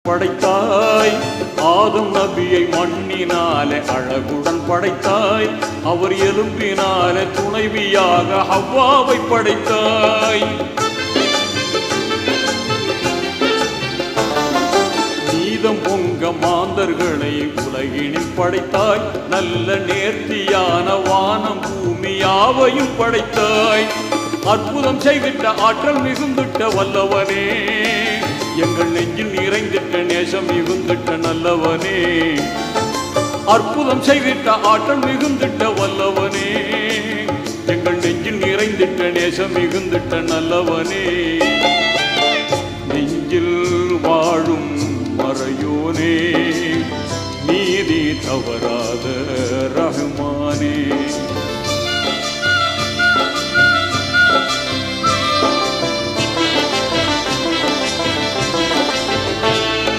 படைத்தாய் ஆதம் நபியை மண்ணினாலே அழகுடன் படைத்தாய். அவர் எலும்பினாலே துணைவியாக ஹவ்வாவை படைத்தாய். நீதம் பொங்க மாந்தர்களை உலகினில் படைத்தாய். நல்ல நேர்த்தியான வானம் பூமியாவையும் படைத்தாய். அற்புதம் செய்திட்ட ஆற்றல் மிகுந்திட்ட வல்லவனே, எங்கள் நெஞ்சில் நிறைந்திட்ட நேசம் மிகுந்திட்ட நல்லவனே. அற்புதம் செய்திட்ட ஆற்றல் மிகுந்திட்ட வல்லவனே, எங்கள் நெஞ்சில் நிறைந்திட்ட நேசம் மிகுந்திட்ட நல்லவனே. நெஞ்சில் வாழும்